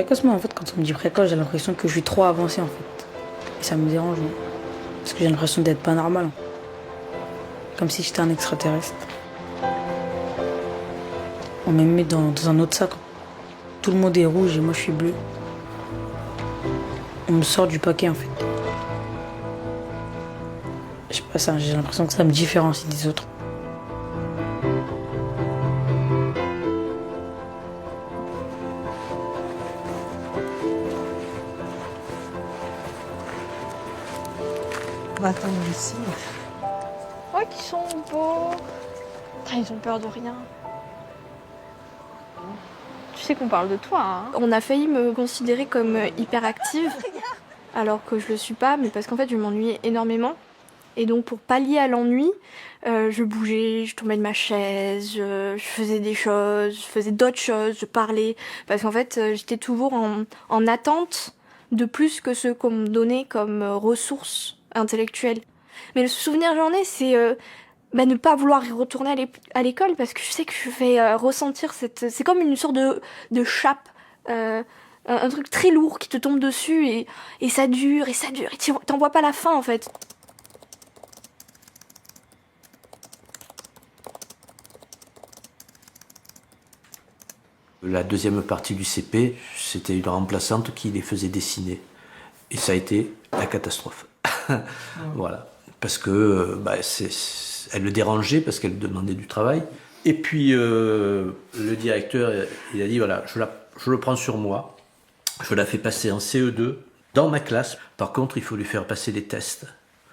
précoce, moi en fait, quand on me dit précoce, j'ai l'impression que je suis trop avancée en fait. Et ça me dérange, moi. Parce que j'ai l'impression d'être pas normal. Comme si j'étais un extraterrestre. On me met dans un autre sac. Tout le monde est rouge et moi je suis bleu. On me sort du paquet en fait. Je sais pas, ça, j'ai l'impression que ça me différencie des autres. On va attendre ici. Oh, qu'ils sont beaux. Putain, ils ont peur de rien. Tu sais qu'on parle de toi, hein. On a failli me considérer comme hyperactive, alors que je le suis pas, mais parce qu'en fait, je m'ennuyais énormément. Et donc, pour pallier à l'ennui, je bougeais, je tombais de ma chaise, je faisais des choses, je faisais d'autres choses, je parlais. Parce qu'en fait, j'étais toujours en attente de plus que ce qu'on me donnait comme ressources intellectuelles. Mais le souvenir que j'en ai, c'est ne pas vouloir y retourner à l'école parce que je sais que je vais ressentir c'est comme une sorte de chape, un truc très lourd qui te tombe dessus et ça dure et ça dure et t'en vois pas la fin en fait. La deuxième partie du CP, c'était une remplaçante qui les faisait dessiner. Et ça a été la catastrophe. Voilà. Parce que elle le dérangeait, parce qu'elle demandait du travail. Et puis le directeur, il a dit voilà, je le prends sur moi. Je la fais passer en CE2 dans ma classe. Par contre, il faut lui faire passer les tests.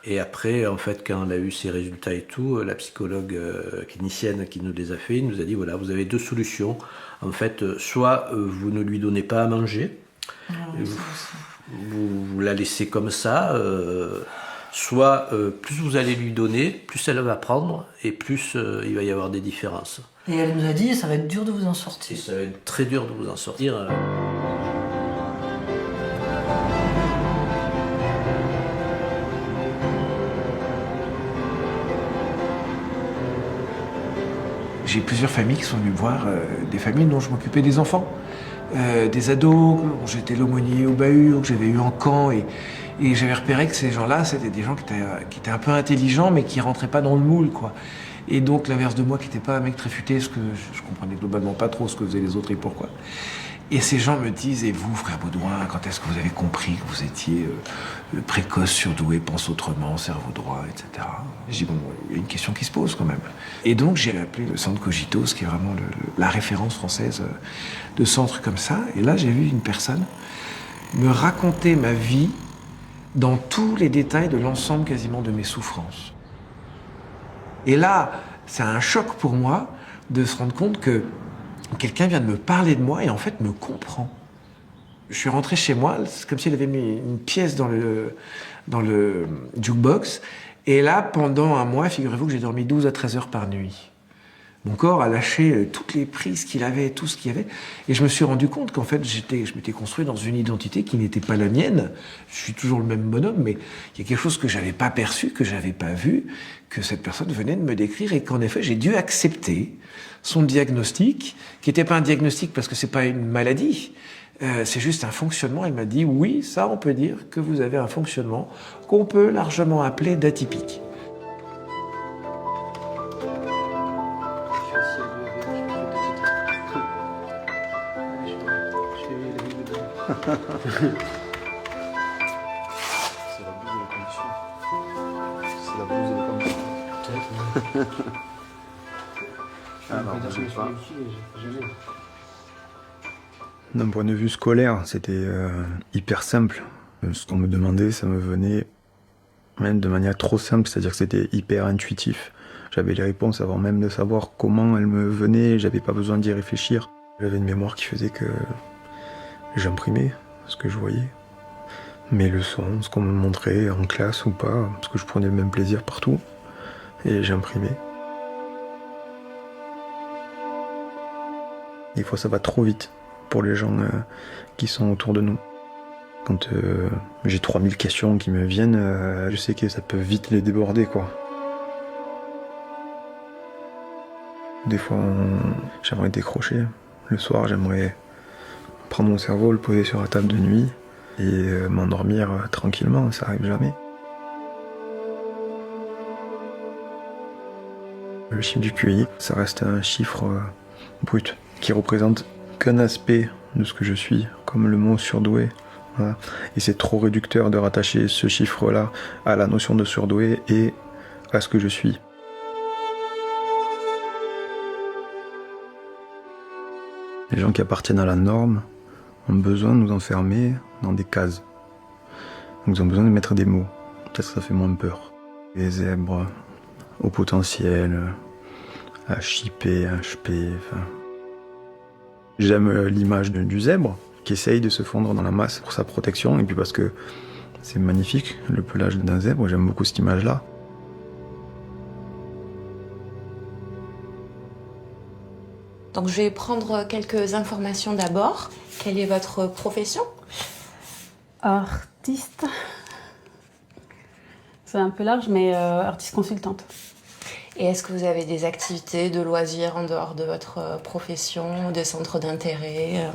Et après, en fait, quand elle a eu ses résultats et tout, la psychologue clinicienne qui nous les a fait, nous a dit voilà, vous avez deux solutions. En fait, soit vous ne lui donnez pas à manger, vous la laissez comme ça, soit plus vous allez lui donner, plus elle va prendre et plus il va y avoir des différences. Et elle nous a dit ça va être dur de vous en sortir. Et ça va être très dur de vous en sortir. J'ai plusieurs familles qui sont venues me voir, des familles dont je m'occupais des enfants, des ados, dont j'étais l'aumônier au bahut, ou que j'avais eu en camp, et j'avais repéré que ces gens-là, c'était des gens qui étaient un peu intelligents, mais qui rentraient pas dans le moule, quoi. Et donc l'inverse de moi, qui n'était pas un mec très futé, parce que je comprenais globalement pas trop ce que faisaient les autres et pourquoi. Et ces gens me disent, et vous, frère Baudouin, quand est-ce que vous avez compris que vous étiez précoce, surdoué, pense autrement, cerveau droit, etc. Je dis, bon, il y a une question qui se pose quand même. Et donc j'ai appelé le centre Cogitos, qui est vraiment la référence française de centres comme ça. Et là, j'ai vu une personne me raconter ma vie dans tous les détails de l'ensemble quasiment de mes souffrances. Et là, c'est un choc pour moi de se rendre compte que quelqu'un vient de me parler de moi et en fait me comprend. Je suis rentré chez moi, c'est comme s'il avait mis une pièce dans le jukebox. Et là, pendant un mois, figurez-vous que j'ai dormi 12 à 13 heures par nuit. Mon corps a lâché toutes les prises qu'il avait, tout ce qu'il y avait. Et je me suis rendu compte qu'en fait, je m'étais construit dans une identité qui n'était pas la mienne. Je suis toujours le même bonhomme, mais il y a quelque chose que j'avais pas perçu, que j'avais pas vu, que cette personne venait de me décrire et qu'en effet, j'ai dû accepter son diagnostic, qui n'était pas un diagnostic parce que c'est pas une maladie, c'est juste un fonctionnement. Elle m'a dit, oui, ça, on peut dire que vous avez un fonctionnement qu'on peut largement appeler d'atypique. C'est la blouse de l'école. C'est la blouse de l'école. Peut-être. Ah non, je sais pas. D'un point de vue scolaire, c'était hyper simple. Ce qu'on me demandait, ça me venait même de manière trop simple, c'est-à-dire que c'était hyper intuitif. J'avais les réponses avant même de savoir comment elles me venaient, j'avais pas besoin d'y réfléchir. J'avais une mémoire qui faisait que j'imprimais ce que je voyais. Mes leçons, ce qu'on me montrait en classe ou pas, parce que je prenais le même plaisir partout, et j'imprimais. Des fois ça va trop vite pour les gens qui sont autour de nous. Quand j'ai 3000 questions qui me viennent, je sais que ça peut vite les déborder, quoi. Des fois, j'aimerais décrocher. Le soir, j'aimerais prendre mon cerveau, le poser sur la table de nuit et m'endormir tranquillement, ça arrive jamais. Le chiffre du QI, ça reste un chiffre brut qui représente qu'un aspect de ce que je suis, comme le mot surdoué. Voilà. Et c'est trop réducteur de rattacher ce chiffre-là à la notion de surdoué et à ce que je suis. Les gens qui appartiennent à la norme ont besoin de nous enfermer dans des cases. Donc ils ont besoin de mettre des mots. Peut-être que ça fait moins peur. Les zèbres au potentiel, HIP, HP. Enfin. J'aime l'image du zèbre qui essaye de se fondre dans la masse pour sa protection et puis parce que c'est magnifique le pelage d'un zèbre, j'aime beaucoup cette image-là. Donc je vais prendre quelques informations d'abord. Quelle est votre profession? Artiste. C'est un peu large, mais artiste consultante. Et est-ce que vous avez des activités de loisirs en dehors de votre profession, des centres d'intérêt?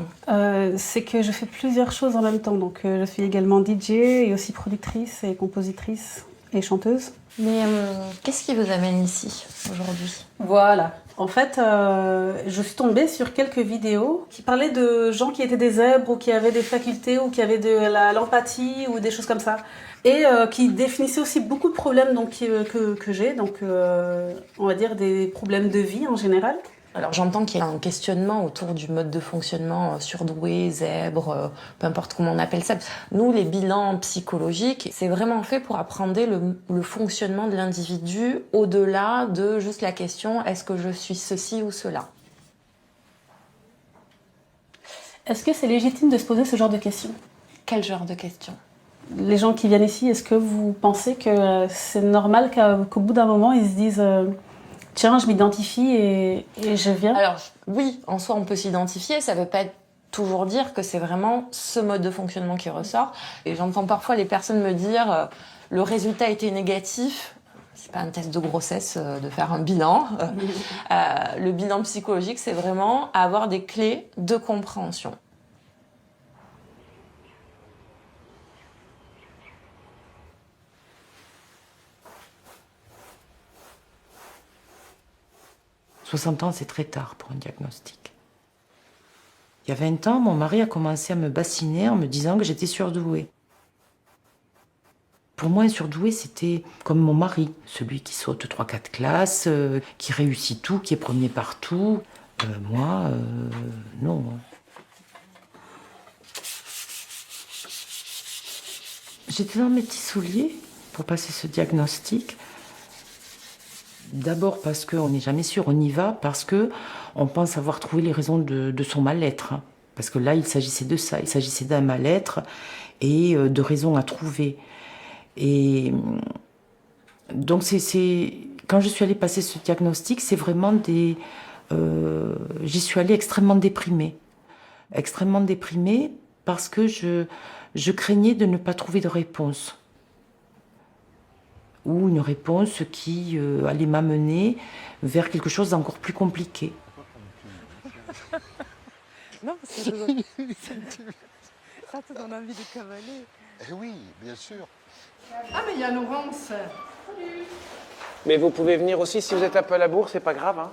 C'est que je fais plusieurs choses en même temps. Donc je suis également DJ et aussi productrice et compositrice et chanteuse. Mais qu'est-ce qui vous amène ici aujourd'hui? Voilà. En fait, je suis tombée sur quelques vidéos qui parlaient de gens qui étaient des zèbres ou qui avaient des facultés ou qui avaient de l'empathie ou des choses comme ça. Et qui définissaient aussi beaucoup de problèmes donc, que j'ai, donc on va dire des problèmes de vie en général. Alors j'entends qu'il y a un questionnement autour du mode de fonctionnement surdoué, zèbre, peu importe comment on appelle ça. Nous, les bilans psychologiques, c'est vraiment fait pour apprendre le fonctionnement de l'individu au-delà de juste la question « est-ce que je suis ceci ou cela ?» Est-ce que c'est légitime de se poser ce genre de questions? Quel genre de questions? Les gens qui viennent ici, est-ce que vous pensez que c'est normal qu'au bout d'un moment, ils se disent tiens, je m'identifie et je viens? Alors oui, en soi, on peut s'identifier. Ça ne veut pas toujours dire que c'est vraiment ce mode de fonctionnement qui ressort. Et j'entends parfois les personnes me dire le résultat était négatif. C'est pas un test de grossesse de faire un bilan. Le bilan psychologique, c'est vraiment avoir des clés de compréhension. « 60 ans, c'est très tard pour un diagnostic. » Il y a 20 ans, mon mari a commencé à me bassiner en me disant que j'étais surdouée. Pour moi, un surdoué, c'était comme mon mari, celui qui saute 3-4 classes, qui réussit tout, qui est premier partout. Moi, non. J'étais dans mes petits souliers pour passer ce diagnostic. D'abord parce qu'on n'est jamais sûr, on y va parce qu'on pense avoir trouvé les raisons de son mal-être. Parce que là, il s'agissait de ça, il s'agissait d'un mal-être et de raisons à trouver. Et donc, quand je suis allée passer ce diagnostic, c'est vraiment j'y suis allée extrêmement déprimée. Extrêmement déprimée parce que je craignais de ne pas trouver de réponse. Ou une réponse qui allait m'amener vers quelque chose d'encore plus compliqué. Non, parce que ça te donne envie de cavaler. Eh oui, bien sûr. Ah, mais il y a Laurence. Salut. Mais vous pouvez venir aussi si vous êtes un peu à la bourre, c'est pas grave. Hein.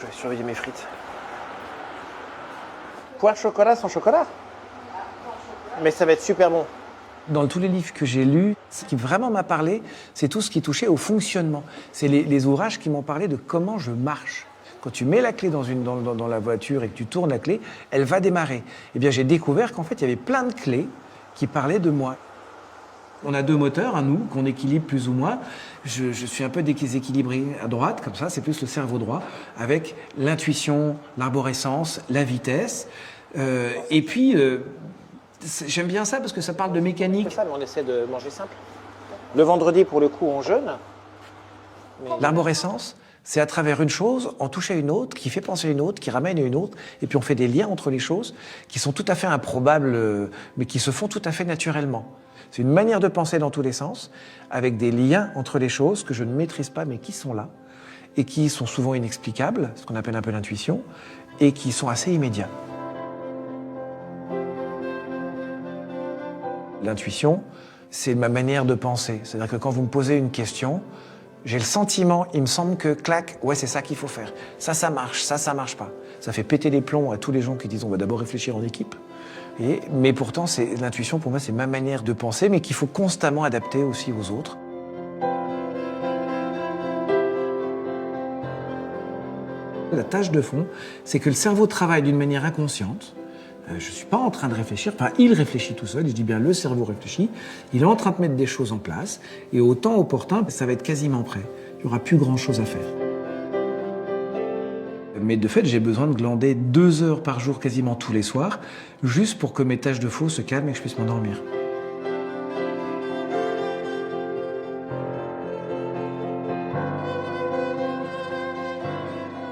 Je vais surveiller mes frites. Poire chocolat sans chocolat? Mais ça va être super bon. Dans tous les livres que j'ai lus, ce qui vraiment m'a parlé, c'est tout ce qui touchait au fonctionnement. C'est les ouvrages qui m'ont parlé de comment je marche. Quand tu mets la clé dans la voiture et que tu tournes la clé, elle va démarrer. Eh bien, j'ai découvert qu'en fait, il y avait plein de clés qui parlaient de moi. On a deux moteurs, un nous, qu'on équilibre plus ou moins. Je suis un peu déséquilibré à droite, comme ça, c'est plus le cerveau droit, avec l'intuition, l'arborescence, la vitesse. Et puis... j'aime bien ça parce que ça parle de mécanique. C'est ça, mais on essaie de manger simple. Le vendredi, pour le coup, on jeûne. L'arborescence, c'est à travers une chose, on touche à une autre, qui fait penser à une autre, qui ramène à une autre, et puis on fait des liens entre les choses qui sont tout à fait improbables, mais qui se font tout à fait naturellement. C'est une manière de penser dans tous les sens, avec des liens entre les choses que je ne maîtrise pas, mais qui sont là. et qui sont souvent inexplicables, ce qu'on appelle un peu l'intuition, et qui sont assez immédiats. L'intuition, c'est ma manière de penser. C'est-à-dire que quand vous me posez une question, j'ai le sentiment, il me semble que, clac, ouais, c'est ça qu'il faut faire. Ça marche, ça marche pas. Ça fait péter les plombs à tous les gens qui disent on va d'abord réfléchir en équipe. Mais pourtant, l'intuition, pour moi, c'est ma manière de penser, mais qu'il faut constamment adapter aussi aux autres. La tâche de fond, c'est que le cerveau travaille d'une manière inconsciente. Je ne suis pas en train de réfléchir, enfin, il réfléchit tout seul, et je dis bien le cerveau réfléchit. Il est en train de mettre des choses en place, et au temps opportun, ça va être quasiment prêt. Il n'y aura plus grand-chose à faire. Mais de fait, j'ai besoin de glander 2 heures par jour, quasiment tous les soirs, juste pour que mes tâches de faux se calment et que je puisse m'endormir.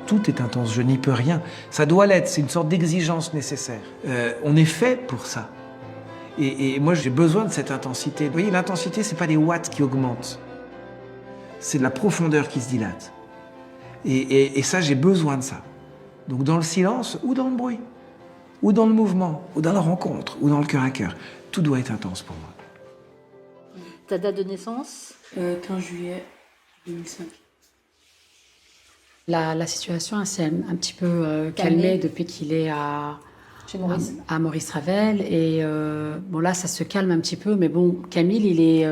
Tout est intense, je n'y peux rien. Ça doit l'être, c'est une sorte d'exigence nécessaire. On est fait pour ça. Et moi, j'ai besoin de cette intensité. Vous voyez, l'intensité, c'est pas les watts qui augmentent. C'est de la profondeur qui se dilate. Et ça, j'ai besoin de ça. Donc dans le silence ou dans le bruit, ou dans le mouvement, ou dans la rencontre, ou dans le cœur à cœur, tout doit être intense pour moi. Ta date de naissance 15 juillet 2005. La situation s'est un petit peu calmée depuis qu'il est Chez Maurice. à Maurice Ravel. Et bon, là, ça se calme un petit peu. Mais bon, Camille, il est...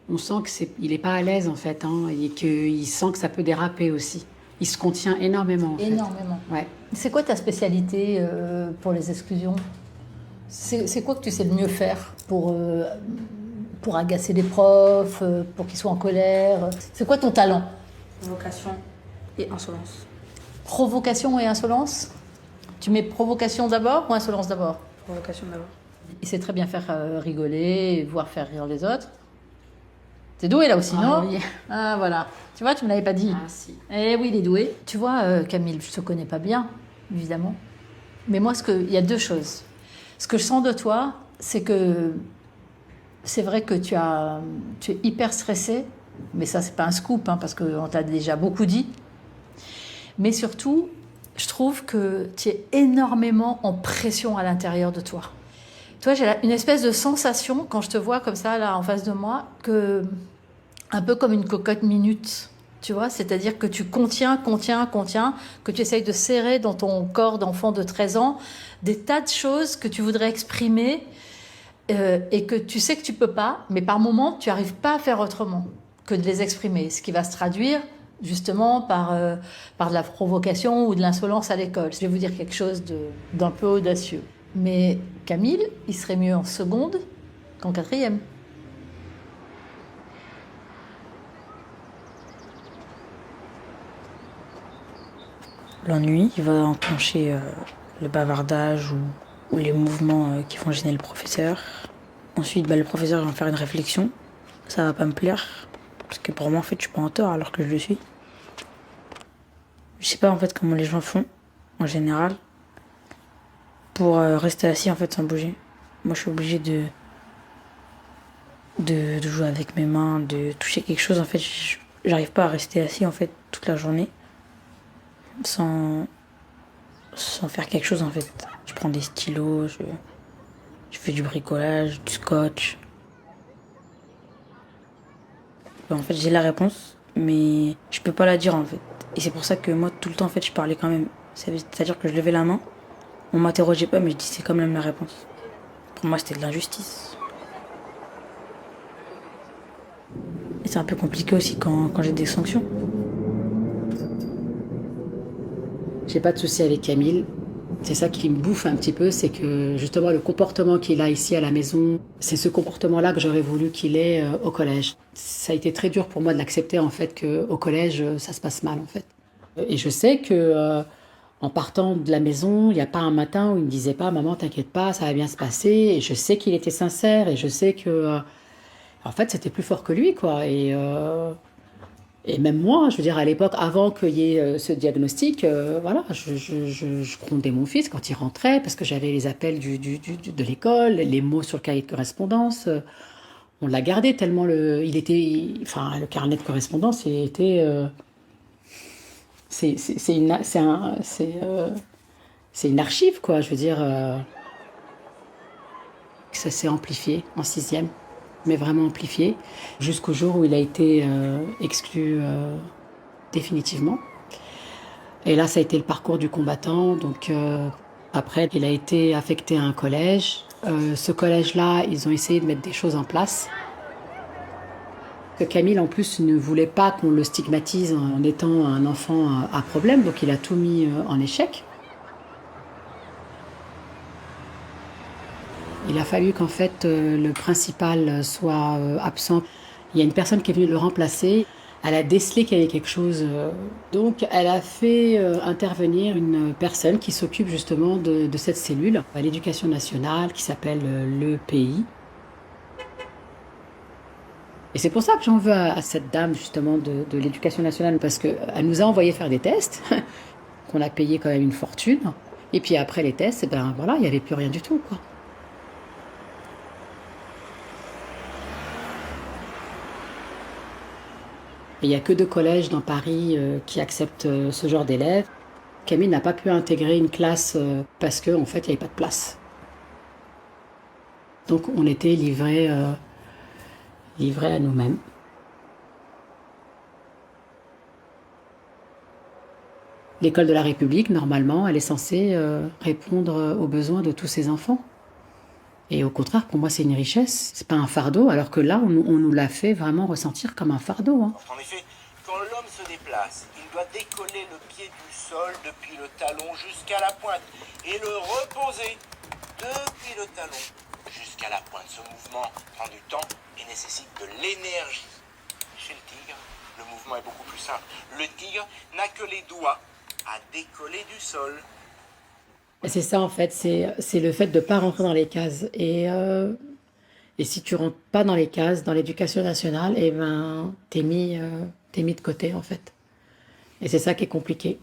on sent qu'il n'est pas à l'aise, en fait. Hein, et qu'il sent que ça peut déraper aussi. Il se contient énormément. Énormément. Ouais. C'est quoi ta spécialité pour les exclusions? C'est quoi que tu sais le mieux faire pour agacer les profs, pour qu'ils soient en colère? C'est quoi ton talent? Provocation et insolence. Provocation et insolence? Tu mets provocation d'abord ou insolence d'abord? Provocation d'abord. Il sait très bien faire rigoler, voire faire rire les autres. T'es doué là aussi, non? Oui. Ah voilà. Tu vois, tu me l'avais pas dit. Ah si. Eh oui, il est doué. Tu vois, Camille, je te connais pas bien, évidemment. Mais moi, il y a 2 choses. Ce que je sens de toi, c'est que c'est vrai que tu es hyper stressé, mais ça, c'est pas un scoop, hein, parce qu'on t'a déjà beaucoup dit. Mais surtout, je trouve que tu es énormément en pression à l'intérieur de toi. Toi, j'ai une espèce de sensation, quand je te vois comme ça, là, en face de moi, un peu comme une cocotte minute, tu vois, c'est-à-dire que tu contiens, que tu essayes de serrer dans ton corps d'enfant de 13 ans des tas de choses que tu voudrais exprimer et que tu sais que tu peux pas, mais par moments, tu n'arrives pas à faire autrement que de les exprimer, ce qui va se traduire justement par de la provocation ou de l'insolence à l'école. Je vais vous dire quelque chose d'un peu audacieux. Mais Camille, il serait mieux en seconde qu'en 4e. L'ennui, il va enclencher le bavardage ou les mouvements qui vont gêner le professeur. Ensuite, le professeur va me faire une réflexion. Ça va pas me plaire. Parce que pour moi, en fait, je suis pas en tort alors que je le suis. Je sais pas en fait comment les gens font, en général, pour rester assis en fait sans bouger. Moi, je suis obligée de jouer avec mes mains, de toucher quelque chose. En fait, j'arrive pas à rester assis en fait toute la journée sans faire quelque chose en fait. Je prends des stylos, je fais du bricolage, du scotch. En fait, j'ai la réponse, mais je peux pas la dire en fait. Et c'est pour ça que moi, tout le temps, en fait, je parlais quand même. C'est-à-dire que je levais la main, on m'interrogeait pas, mais je disais quand même la réponse. Pour moi, c'était de l'injustice. Et c'est un peu compliqué aussi quand j'ai des sanctions. J'ai pas de souci avec Camille. C'est ça qui me bouffe un petit peu, c'est que justement le comportement qu'il a ici à la maison, c'est ce comportement-là que j'aurais voulu qu'il ait au collège. Ça a été très dur pour moi de l'accepter en fait qu'au collège ça se passe mal en fait. Et je sais que en partant de la maison, il n'y a pas un matin où il me disait pas maman t'inquiète pas, ça va bien se passer. Et je sais qu'il était sincère et je sais que en fait c'était plus fort que lui quoi. Et même moi, je veux dire, à l'époque, avant qu'il y ait ce diagnostic, voilà, je grondais mon fils quand il rentrait, parce que j'avais les appels de l'école, les mots sur le cahier de correspondance. On l'a gardé tellement le carnet de correspondance, il était c'est une archive, quoi. Je veux dire, ça s'est amplifié en 6e, mais vraiment amplifié, jusqu'au jour où il a été exclu définitivement. Et là, ça a été le parcours du combattant. Donc, après, il a été affecté à un collège. Ce collège-là, ils ont essayé de mettre des choses en place. Que Camille, en plus, ne voulait pas qu'on le stigmatise en étant un enfant à problème, donc il a tout mis en échec. Il a fallu qu'en fait, le principal soit absent. Il y a une personne qui est venue le remplacer. Elle a décelé qu'il y avait quelque chose. Donc, elle a fait intervenir une personne qui s'occupe justement de cette cellule à l'Éducation nationale, qui s'appelle l'EPI. Et c'est pour ça que j'en veux à cette dame justement de l'Éducation nationale, parce qu'elle nous a envoyé faire des tests, qu'on a payé quand même une fortune. Et puis après les tests, ben voilà, il n'y avait plus rien du tout, quoi. Il n'y a que 2 collèges dans Paris qui acceptent ce genre d'élèves. Camille n'a pas pu intégrer une classe parce qu'en fait, il n'y avait pas de place. Donc on était livrés à nous-mêmes. L'école de la République, normalement, elle est censée répondre aux besoins de tous ses enfants. Et au contraire, pour moi, c'est une richesse. C'est pas un fardeau, alors que là, on nous l'a fait vraiment ressentir comme un fardeau. Hein. En effet, quand l'homme se déplace, il doit décoller le pied du sol depuis le talon jusqu'à la pointe et le reposer depuis le talon jusqu'à la pointe. Ce mouvement prend du temps et nécessite de l'énergie. Chez le tigre, le mouvement est beaucoup plus simple. Le tigre n'a que les doigts à décoller du sol. C'est ça en fait, c'est le fait de ne pas rentrer dans les cases. Et si tu rentres pas dans les cases, dans l'éducation nationale, eh ben, t'es mis de côté en fait. Et c'est ça qui est compliqué.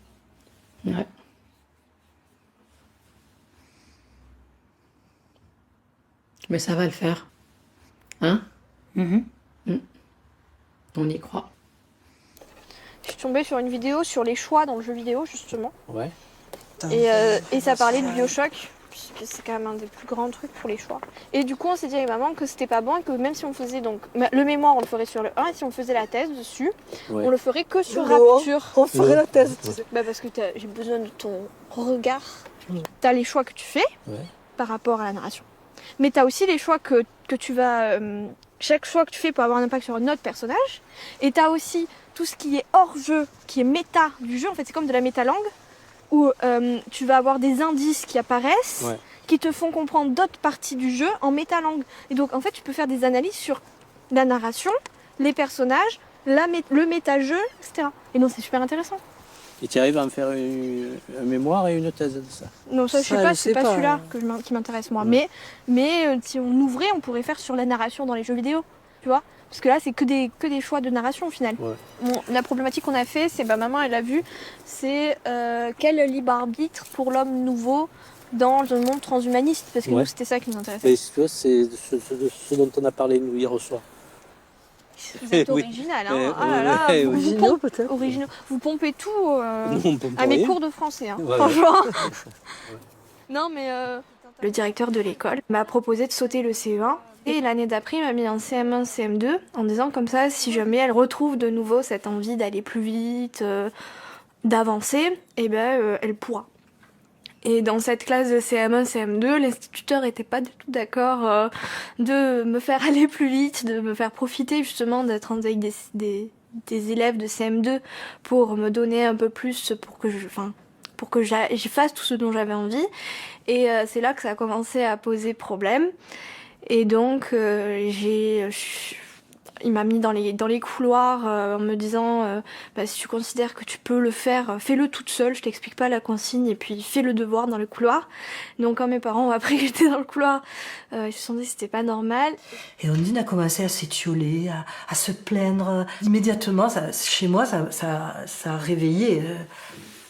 Ouais. Mais ça va le faire. Hein? On y croit. Je suis tombée sur une vidéo sur les choix dans le jeu vidéo justement. Ouais. Et ça parlait de Bioshock, puisque c'est quand même un des plus grands trucs pour les choix. Et du coup, on s'est dit avec maman que c'était pas bon et que même si on faisait donc le mémoire, on le ferait sur le 1 et si on faisait la thèse dessus, on le ferait que sur Rapture. On ferait la thèse. Bah parce que j'ai besoin de ton regard. T'as les choix que tu fais par rapport à la narration. Mais t'as aussi les choix que tu vas... chaque choix que tu fais peut avoir un impact sur un autre personnage. Et t'as aussi tout ce qui est hors jeu, qui est méta du jeu. En fait, c'est comme de la métalangue, où tu vas avoir des indices qui apparaissent, qui te font comprendre d'autres parties du jeu en métalangue. Et donc, en fait, tu peux faire des analyses sur la narration, les personnages, le méta-jeu, etc. Et donc, c'est super intéressant. Et tu arrives à me faire un mémoire et une thèse de ça? Non, ça, je sais pas, c'est pas celui-là qui m'intéresse, moi. Mais si on ouvrait, on pourrait faire sur la narration dans les jeux vidéo, tu vois? Parce que là, c'est que des choix de narration au final. Bon, la problématique qu'on a fait, c'est, maman, elle a vu, c'est quel libre arbitre pour l'homme nouveau dans un monde transhumaniste. Parce que nous, c'était ça qui nous intéressait. Et tu vois, c'est ce dont on a parlé nous hier au soir. Vous êtes original, hein. Ah là là, originaux peut-être. Originaux. Vous pompez tout on pompe à mes rien. cours de français, hein, Voilà. franchement. Non, mais le directeur de l'école m'a proposé de sauter le CE1. Et l'année d'après, il m'a mis en CM1, CM2, en disant comme ça, si jamais elle retrouve de nouveau cette envie d'aller plus vite, d'avancer, eh ben, elle pourra. Et dans cette classe de CM1, CM2, l'instituteur était pas du tout d'accord de me faire aller plus vite, de me faire profiter justement d'être avec des élèves de CM2 pour me donner un peu plus, pour que j'y fasse tout ce dont j'avais envie. Et c'est là que ça a commencé à poser problème. Et donc, il m'a mis dans les couloirs en me disant si tu considères que tu peux le faire, fais-le toute seule, je t'explique pas la consigne, et puis fais le devoir dans le couloir. Donc quand mes parents ont appris que j'étais dans le couloir, ils se sont dit que c'était pas normal. Et Ondine a commencé à s'étioler, à se plaindre. Immédiatement, chez moi, ça a réveillé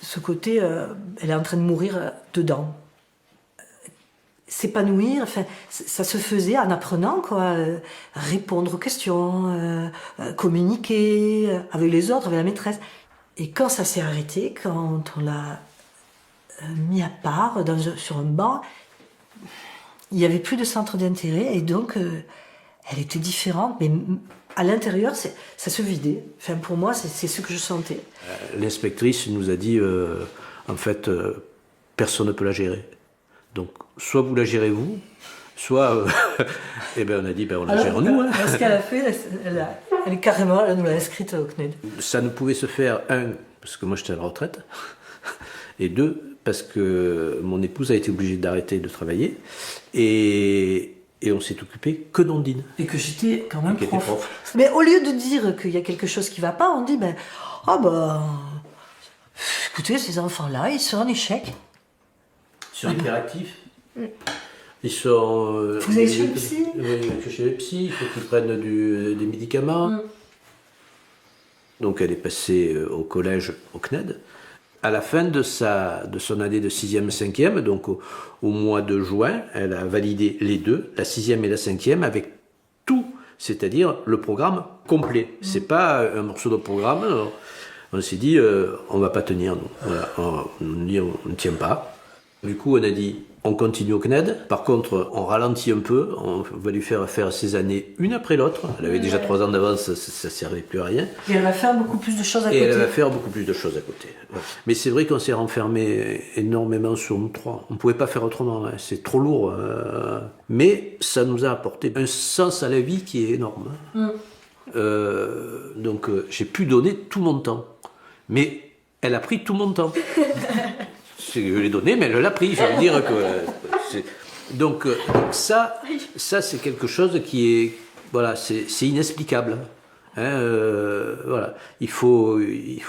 ce côté, elle est en train de mourir dedans. S'épanouir, enfin, ça se faisait en apprenant, quoi, répondre aux questions, communiquer avec les autres, avec la maîtresse. Et quand ça s'est arrêté, quand on l'a mis à part sur un banc, il n'y avait plus de centre d'intérêt et donc elle était différente. Mais à l'intérieur, ça se vidait. Enfin, pour moi, c'est ce que je sentais. L'inspectrice nous a dit, en fait, personne ne peut la gérer. Donc, soit vous la gérez vous, soit... eh ben, on a dit, on la gère nous. Hein. Ce qu'elle a fait, elle est carrément, elle nous l'a inscrite au CNED. Ça ne pouvait se faire, parce que moi j'étais à la retraite, et 2, parce que mon épouse a été obligée d'arrêter de travailler, et on s'est occupé que d'Ondine. Et que j'étais quand même prof. Mais au lieu de dire qu'il y a quelque chose qui ne va pas, on dit, écoutez, ces enfants-là, ils sont en échec. Ils sont hyperactifs. Ils sont... Vous allez chez le psy? Oui, chez le psy, il faut qu'ils prennent des médicaments. Donc elle est passée au collège, au CNED. À la fin de son année de 6e, 5e, donc au mois de juin, elle a validé les deux, la 6e et la 5e, avec tout, c'est-à-dire le programme complet. C'est pas un morceau de programme. Alors, on s'est dit, on va pas tenir, nous. Voilà, on ne tient pas. Du coup, on a dit, on continue au CNED. Par contre, on ralentit un peu. On va lui faire ses années une après l'autre. Elle avait déjà 3 ans d'avance, ça ne servait plus à rien. Et elle va faire beaucoup plus de choses à côté. Et elle va faire beaucoup plus de choses à côté. Ouais. Mais c'est vrai qu'on s'est renfermé énormément sur nous 3. On ne pouvait pas faire autrement. Hein. C'est trop lourd. Mais ça nous a apporté un sens à la vie qui est énorme. Donc, j'ai pu donner tout mon temps. Mais elle a pris tout mon temps. Je l'ai donné, mais elle l'a pris. Je veux dire que... Donc ça c'est quelque chose qui est... Voilà, c'est inexplicable. Hein, voilà. Il faut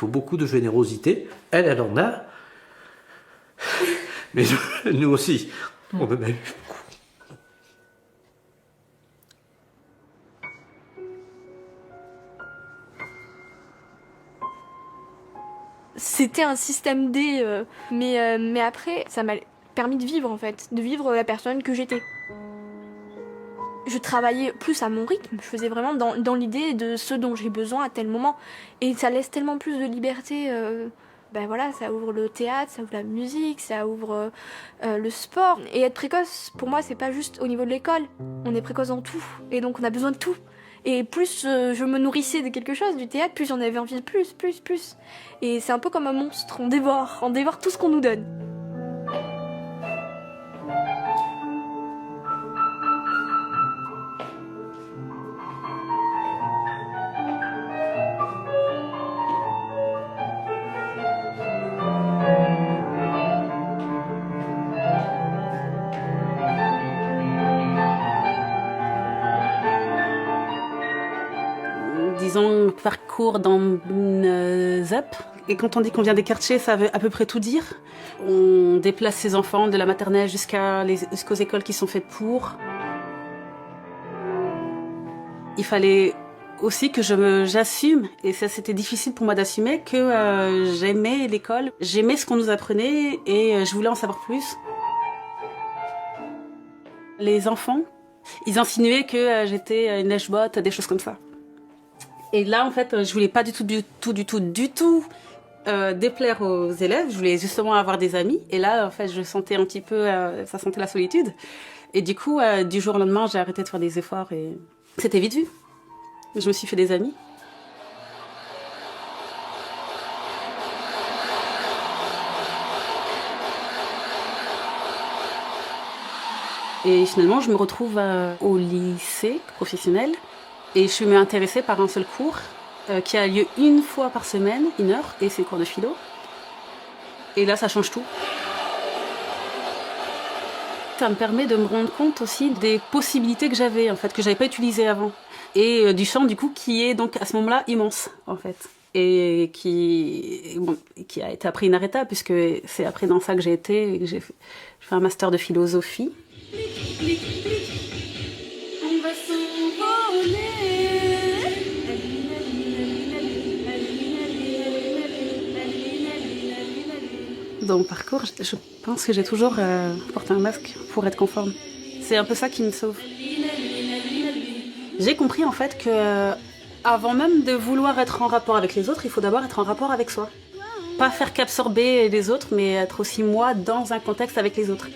beaucoup de générosité. Elle en a. Mais nous aussi, on en a eu beaucoup. C'était un système D, mais après, ça m'a permis de vivre en fait, de vivre la personne que j'étais. Je travaillais plus à mon rythme, je faisais vraiment dans l'idée de ce dont j'ai besoin à tel moment. Et ça laisse tellement plus de liberté. Voilà, ça ouvre le théâtre, ça ouvre la musique, ça ouvre le sport. Et être précoce, pour moi, c'est pas juste au niveau de l'école. On est précoce dans tout, et donc on a besoin de tout. Et plus je me nourrissais de quelque chose, du théâtre, plus j'en avais envie de plus. Et c'est un peu comme un monstre, on dévore tout ce qu'on nous donne. Disons, parcours dans une ZEP. Et quand on dit qu'on vient des quartiers, ça veut à peu près tout dire. On déplace ses enfants de la maternelle jusqu'aux écoles qui sont faites pour. Il fallait aussi que j'assume, et ça c'était difficile pour moi d'assumer, que j'aimais l'école, j'aimais ce qu'on nous apprenait et je voulais en savoir plus. Les enfants, ils insinuaient que j'étais une lèche-botte, des choses comme ça. Et là, en fait, je voulais pas du tout déplaire aux élèves. Je voulais justement avoir des amis. Et là, en fait, je sentais un petit peu, ça sentait la solitude. Et du coup, du jour au lendemain, j'ai arrêté de faire des efforts et c'était vite vu. Je me suis fait des amis. Et finalement, je me retrouve au lycée professionnel. Et je suis intéressée par un seul cours qui a lieu une fois par semaine, 1 heure, et c'est le cours de philo. Et là, ça change tout. Ça me permet de me rendre compte aussi des possibilités que j'avais, en fait, que j'avais pas utilisées avant. Et du champ, du coup, qui est donc à ce moment-là immense, en fait. Et qui a été après inarrêtable, puisque c'est après dans ça que j'ai été, que j'ai fait un master de philosophie. Dans mon parcours, je pense que j'ai toujours porté un masque pour être conforme. C'est un peu ça qui me sauve. J'ai compris en fait que Avant même de vouloir être en rapport avec les autres, il faut d'abord être en rapport avec soi. Pas faire qu'absorber les autres, mais être aussi moi dans un contexte avec les autres.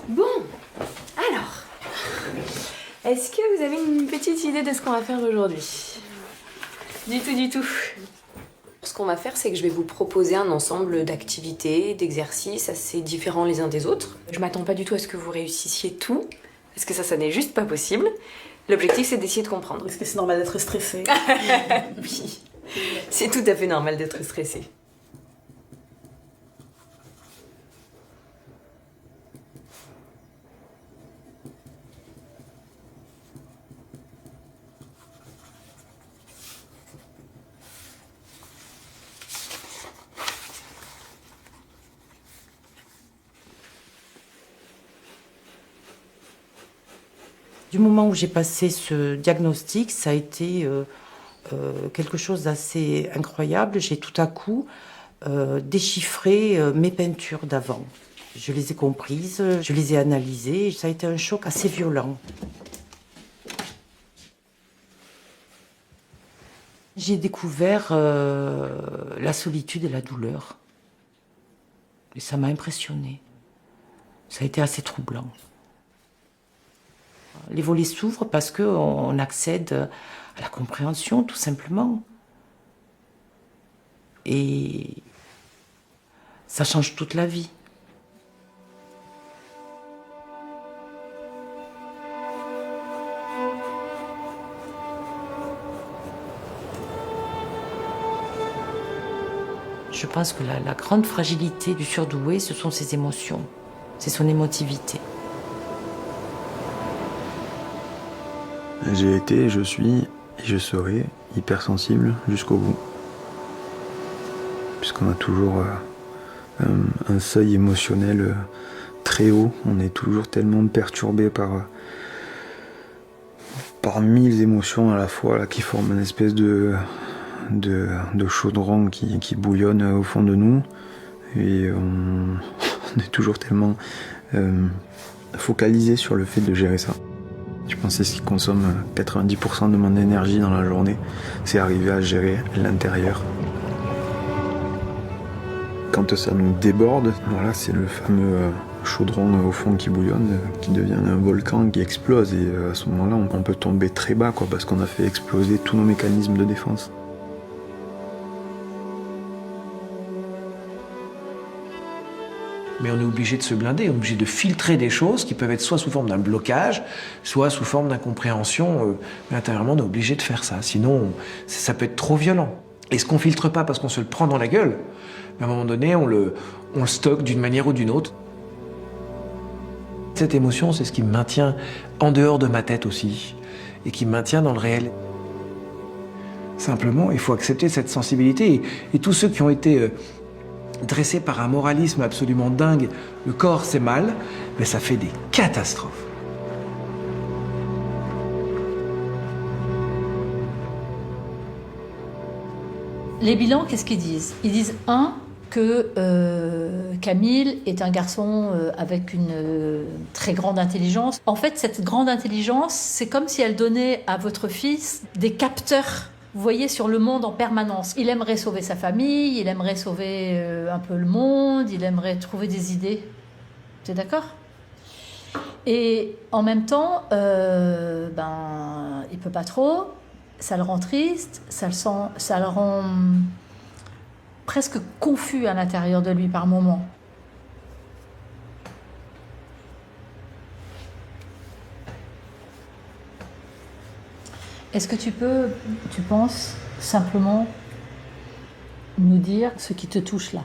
Bon, alors, est-ce que vous avez une petite idée de ce qu'on va faire aujourd'hui? Du tout. Ce qu'on va faire, c'est que je vais vous proposer un ensemble d'activités, d'exercices assez différents les uns des autres. Je m'attends pas du tout à ce que vous réussissiez tout, parce que ça n'est juste pas possible. L'objectif, c'est d'essayer de comprendre. Est-ce que c'est normal d'être stressé? Oui, c'est tout à fait normal d'être stressé. Du moment où j'ai passé ce diagnostic, ça a été quelque chose d'assez incroyable. J'ai tout à coup déchiffré mes peintures d'avant. Je les ai comprises, je les ai analysées. Ça a été un choc assez violent. J'ai découvert la solitude et la douleur. Et ça m'a impressionnée. Ça a été assez troublant. Les volets s'ouvrent parce qu'on accède à la compréhension, tout simplement. Et ça change toute la vie. Je pense que la grande fragilité du surdoué, ce sont ses émotions, c'est son émotivité. J'ai été, je suis et je serai hypersensible jusqu'au bout. Puisqu'on a toujours un seuil émotionnel très haut, on est toujours tellement perturbé par mille émotions à la fois là, qui forment une espèce de chaudron qui bouillonne au fond de nous. Et on est toujours tellement focalisé sur le fait de gérer ça. Je pense que c'est ce qui consomme 90% de mon énergie dans la journée, c'est arriver à gérer l'intérieur. Quand ça nous déborde, voilà, c'est le fameux chaudron au fond qui bouillonne, qui devient un volcan qui explose. Et à ce moment-là, on peut tomber très bas, parce qu'on a fait exploser tous nos mécanismes de défense. Mais on est obligé de se blinder, on est obligé de filtrer des choses qui peuvent être soit sous forme d'un blocage, soit sous forme d'incompréhension. Mais intérieurement, on est obligé de faire ça. Sinon, ça peut être trop violent. Et ce qu'on filtre pas parce qu'on se le prend dans la gueule, mais à un moment donné, on le stocke d'une manière ou d'une autre. Cette émotion, c'est ce qui me maintient en dehors de ma tête aussi, et qui me maintient dans le réel. Simplement, il faut accepter cette sensibilité. Et tous ceux qui ont été dressés par un moralisme absolument dingue, le corps c'est mal, mais ça fait des catastrophes. Les bilans, qu'est-ce qu'ils disent? Ils disent, que Camille est un garçon avec une très grande intelligence. En fait, cette grande intelligence, c'est comme si elle donnait à votre fils des capteurs, vous voyez, sur le monde en permanence. Il aimerait sauver sa famille, il aimerait sauver un peu le monde, il aimerait trouver des idées. Vous êtes d'accord? Et en même temps, il peut pas trop, ça le rend triste, ça le rend presque confus à l'intérieur de lui par moments. Est-ce que tu penses simplement nous dire ce qui te touche là?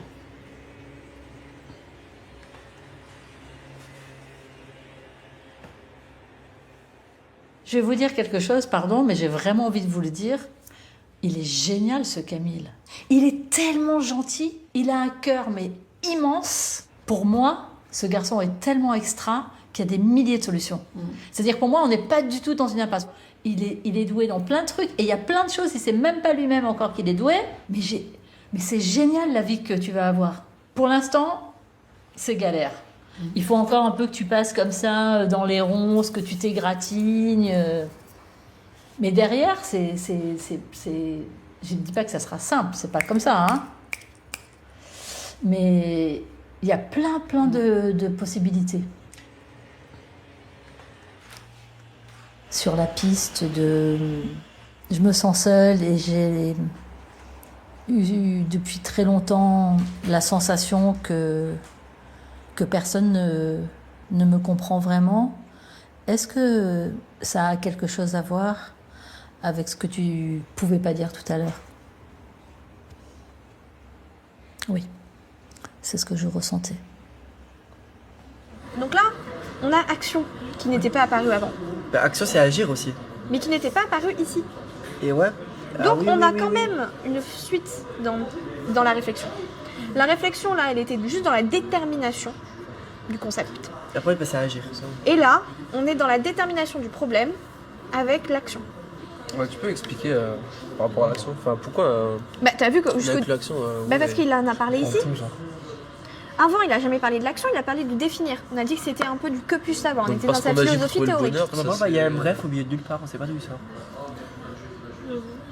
Je vais vous dire quelque chose, pardon, mais j'ai vraiment envie de vous le dire. Il est génial ce Camille. Il est tellement gentil, il a un cœur mais immense. Pour moi, ce garçon est tellement extra qu'il y a des milliers de solutions. C'est-à-dire pour moi, on n'est pas du tout dans une impasse. Il est doué dans plein de trucs et il y a plein de choses, il ne sait même pas lui-même encore qu'il est doué, mais c'est génial la vie que tu vas avoir. Pour l'instant, c'est galère. Il faut encore un peu que tu passes comme ça dans les ronces, que tu t'égratignes. Mais derrière, je ne dis pas que ça sera simple, c'est pas comme ça, hein. Mais il y a plein de possibilités. Sur la piste je me sens seule et j'ai eu depuis très longtemps la sensation que personne ne me comprend vraiment. Est-ce que ça a quelque chose à voir avec ce que tu pouvais pas dire tout à l'heure? Oui, c'est ce que je ressentais. Donc là, on a action qui n'était pas apparue avant. Bah, action, c'est agir aussi. Mais qui n'était pas apparue ici. Et ouais. Donc on a quand même une suite dans la réflexion. La réflexion là, elle était juste dans la détermination du concept. Et après, il passait à agir. Et là, on est dans la détermination du problème avec l'action. Ouais, tu peux expliquer par rapport à l'action, enfin pourquoi Bah t'as vu que on a plus l'action bah parce qu'il en a parlé ici. Avant, il a jamais parlé de l'action, il a parlé de définir. On a dit que c'était un peu du que puis savoir. On était dans sa philosophie théorique. Il y a un bref au milieu de nulle part, on sait pas d'où il sort.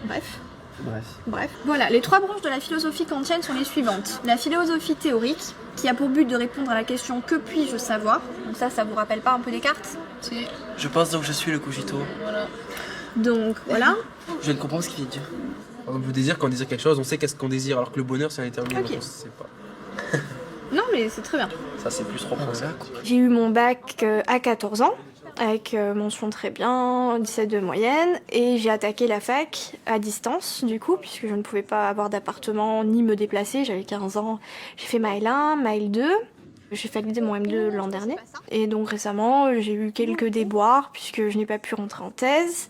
Bref. Voilà, les 3 branches de la philosophie kantienne sont les suivantes. La philosophie théorique, qui a pour but de répondre à la question « Que puis-je savoir ?» Donc ça vous rappelle pas un peu Descartes? Si. Je pense donc je suis le cogito. Voilà. Donc, voilà. Je viens de comprendre ce qu'il vient de dire. On veut dire qu'on désire quelque chose, on sait qu'est-ce qu'on désire, alors que le bonheur c'est indéterminé, donc on sait pas. Non mais c'est très bien. Ça c'est plus trop ça. J'ai eu mon bac à 14 ans, avec mention très bien, 17 de moyenne, et j'ai attaqué la fac à distance du coup, puisque je ne pouvais pas avoir d'appartement ni me déplacer, j'avais 15 ans. J'ai fait ma L1, ma L2, j'ai validé mon M2 l'an dernier, et donc récemment j'ai eu quelques déboires, puisque je n'ai pas pu rentrer en thèse.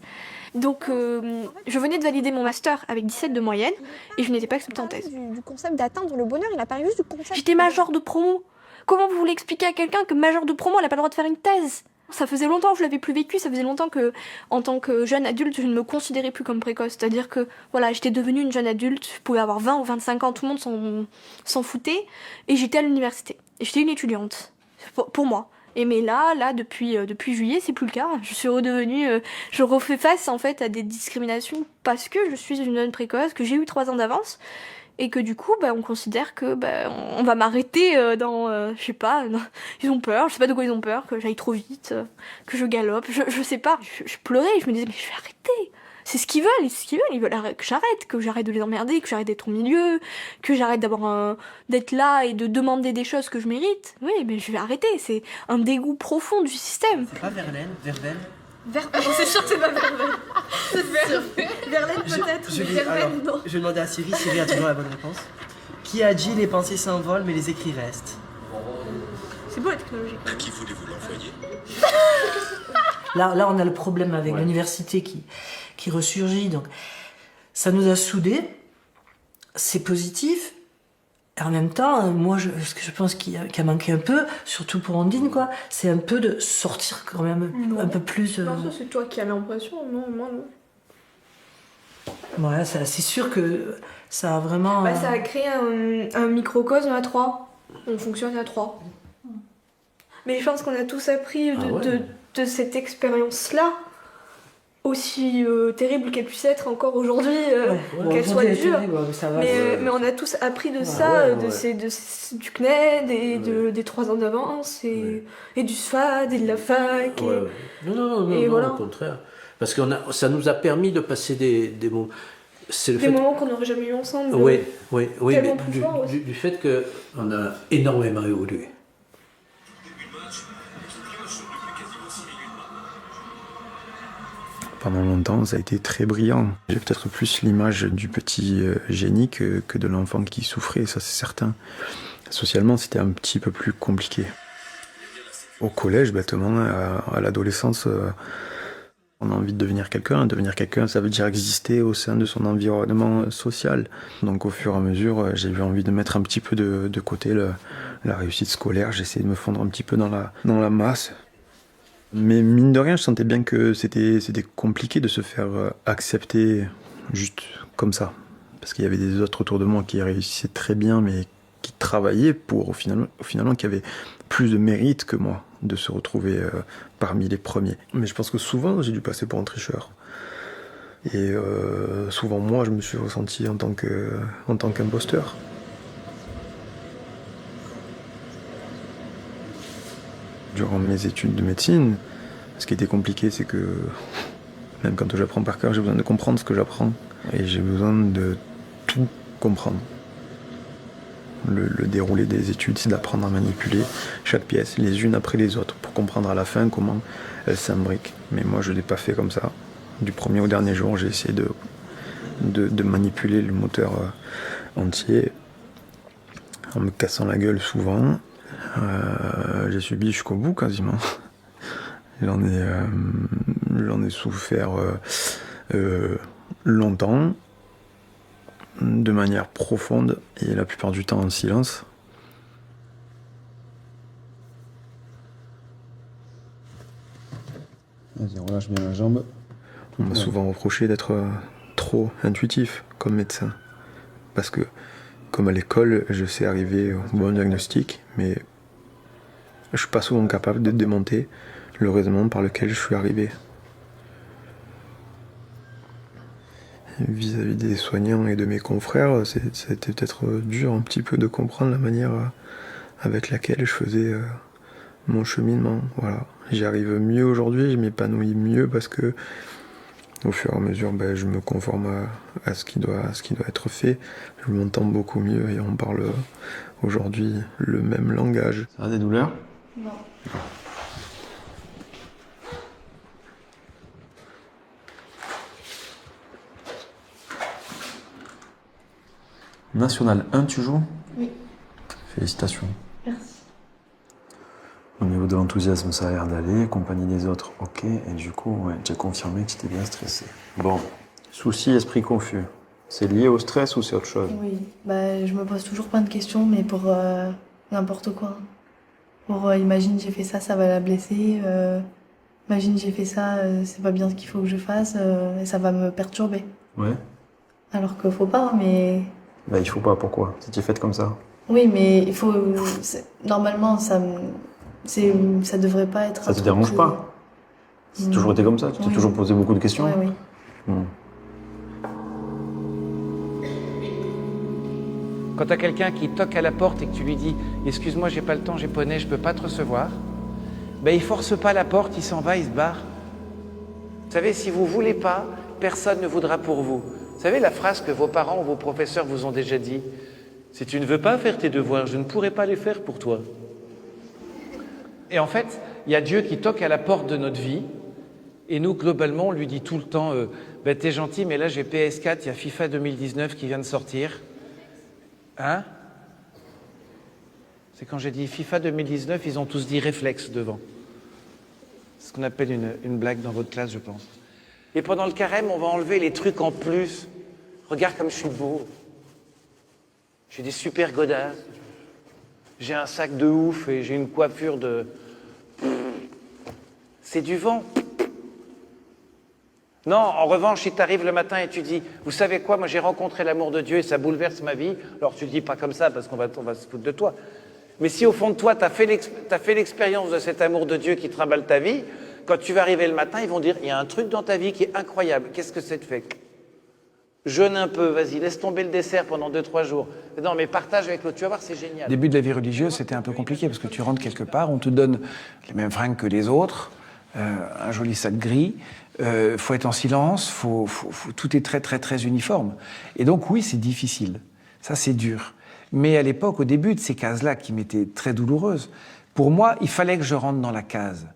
Donc je venais de valider mon master avec 17 de moyenne et je n'étais pas acceptée en thèse. Du concept d'atteindre le bonheur, il apparaît juste du concept. J'étais major de promo. Comment vous voulez expliquer à quelqu'un que major de promo, elle n'a pas le droit de faire une thèse? Ça faisait longtemps que je l'avais plus vécu, ça faisait longtemps que, en tant que jeune adulte, je ne me considérais plus comme précoce. C'est-à-dire que, voilà, j'étais devenue une jeune adulte, je pouvais avoir 20 ou 25 ans, tout le monde s'en foutait, et j'étais à l'université. Et j'étais une étudiante, pour moi. Et mais là, depuis juillet, c'est plus le cas. Je suis redevenue, je refais face en fait à des discriminations parce que je suis une jeune précoce, que j'ai eu 3 ans d'avance et que du coup, on considère que on va m'arrêter je sais pas, ils ont peur, je sais pas de quoi ils ont peur, que j'aille trop vite, que je galope, je sais pas. Je pleurais, je me disais mais je vais arrêter. C'est ce qu'ils veulent, ils veulent que j'arrête de les emmerder, que j'arrête d'être au milieu, que j'arrête d'être là et de demander des choses que je mérite. Oui, mais je vais arrêter, c'est un dégoût profond du système. C'est pas Verlaine, Verveine c'est sûr que c'est pas Verlaine. Verlaine peut-être, mais Verlaine non. Je vais demander à Siri, Siri a toujours la bonne réponse. Qui a dit les pensées s'envolent mais les écrits restent? C'est beau la technologie. À qui voulez-vous l'envoyer? Là, on a le problème avec l'université qui ressurgit. Donc, ça nous a soudés. C'est positif. Et en même temps, moi, ce que je pense qu'il a manqué un peu, surtout pour Ondine, quoi, c'est un peu de sortir quand même un peu plus. Non, ça c'est toi qui as l'impression, non, moi non. Ouais, c'est sûr que ça a vraiment. Ça a créé un microcosme à 3. On fonctionne à 3. Mais je pense qu'on a tous appris de cette expérience-là, aussi terrible qu'elle puisse être encore aujourd'hui, qu'elle soit dure. Mais on a tous appris de ça, du CNED et des 3 ans d'avance et du SFAD et de la fac. Non, voilà. au contraire. Parce que ça nous a permis de passer des moments. Des moments qu'on n'aurait jamais eu ensemble. Oui, tellement plus fort, du fait qu'on a énormément évolué. Pendant longtemps, ça a été très brillant. J'ai peut-être plus l'image du petit génie que de l'enfant qui souffrait, ça c'est certain. Socialement, c'était un petit peu plus compliqué. Au collège, bêtement, à l'adolescence, on a envie de devenir quelqu'un. Devenir quelqu'un, ça veut dire exister au sein de son environnement social. Donc au fur et à mesure, j'ai eu envie de mettre un petit peu de côté la réussite scolaire. J'ai essayé de me fondre un petit peu dans la masse. Mais mine de rien, je sentais bien que c'était compliqué de se faire accepter juste comme ça. Parce qu'il y avait des autres autour de moi qui réussissaient très bien, mais qui travaillaient pour finalement qui avaient plus de mérite que moi de se retrouver parmi les premiers. Mais je pense que souvent j'ai dû passer pour un tricheur. Et souvent moi je me suis ressenti en tant qu'imposteur. Durant mes études de médecine, ce qui était compliqué, c'est que même quand j'apprends par cœur, j'ai besoin de comprendre ce que j'apprends. Et j'ai besoin de tout comprendre. Le déroulé des études, c'est d'apprendre à manipuler chaque pièce, les unes après les autres, pour comprendre à la fin comment elles s'imbriquent. Mais moi, je ne l'ai pas fait comme ça. Du premier au dernier jour, j'ai essayé de manipuler le moteur entier, en me cassant la gueule souvent. J'ai subi jusqu'au bout quasiment. J'en ai souffert longtemps, de manière profonde et la plupart du temps en silence. Vas-y, relâche bien la jambe. On m'a souvent reproché d'être trop intuitif comme médecin. Parce que, comme à l'école, je sais arriver au bon diagnostic, mais je suis pas souvent capable de démonter le raisonnement par lequel je suis arrivé. Vis-à-vis des soignants et de mes confrères, ça a été peut-être dur un petit peu de comprendre la manière avec laquelle je faisais mon cheminement. Voilà. J'y arrive mieux aujourd'hui, je m'épanouis mieux parce que au fur et à mesure, je me conforme à ce qui doit être fait. Je m'entends beaucoup mieux et on parle aujourd'hui le même langage. Ça a des douleurs? Non. National 1, tu joues? Oui. Félicitations. Merci. Au niveau de l'enthousiasme, ça a l'air d'aller. Compagnie des autres, ok. Et du coup, ouais, tu as confirmé que tu étais bien stressé. Bon. Souci, esprit confus. C'est lié au stress ou c'est autre chose? Oui, je me pose toujours plein de questions, mais pour n'importe quoi. Pour imagine j'ai fait ça, ça va la blesser. Imagine j'ai fait ça, c'est pas bien ce qu'il faut que je fasse, et ça va me perturber. Ouais. Alors qu'il faut pas, mais... Il faut pas, pourquoi? Si tu es faite comme ça? Oui, mais il faut... Normalement, ça devrait pas être... Ça te dérange pas? C'est toujours été comme ça? Tu t'es toujours posé beaucoup de questions? Oui. Quand t'as quelqu'un qui toque à la porte et que tu lui dis « Excuse-moi, j'ai pas le temps, j'ai poney, je peux pas te recevoir », il force pas la porte, il s'en va, il se barre. Vous savez, si vous voulez pas, personne ne voudra pour vous. Vous savez la phrase que vos parents ou vos professeurs vous ont déjà dit? Si tu ne veux pas faire tes devoirs, je ne pourrai pas les faire pour toi. Et en fait, il y a Dieu qui toque à la porte de notre vie. Et nous, globalement, on lui dit tout le temps t'es gentil, mais là j'ai PS4, il y a FIFA 2019 qui vient de sortir. Hein? C'est quand j'ai dit FIFA 2019, ils ont tous dit réflexe devant. C'est ce qu'on appelle une blague dans votre classe, je pense. Et pendant le carême, on va enlever les trucs en plus. Regarde comme je suis beau. J'ai des super godasses. J'ai un sac de ouf et j'ai une coiffure de... C'est du vent. Non, en revanche, si tu arrives le matin et tu dis « Vous savez quoi, moi j'ai rencontré l'amour de Dieu et ça bouleverse ma vie », alors tu le dis pas comme ça parce qu'on va se foutre de toi. Mais si au fond de toi, tu as fait l'expérience de cet amour de Dieu qui trimballe ta vie, quand tu vas arriver le matin, ils vont dire « Il y a un truc dans ta vie qui est incroyable, qu'est-ce que c'est fait ?» Jeûne un peu, vas-y, laisse tomber le dessert pendant 2-3 jours. Non, mais partage avec l'autre, tu vas voir, c'est génial. Au début de la vie religieuse, c'était un peu compliqué parce que tu rentres quelque part, on te donne les mêmes fringues que les autres, un joli sac gris, faut être en silence, tout est très très très uniforme. Et donc oui, c'est difficile, ça c'est dur. Mais à l'époque, au début de ces cases-là, qui m'étaient très douloureuses, pour moi, il fallait que je rentre dans la case.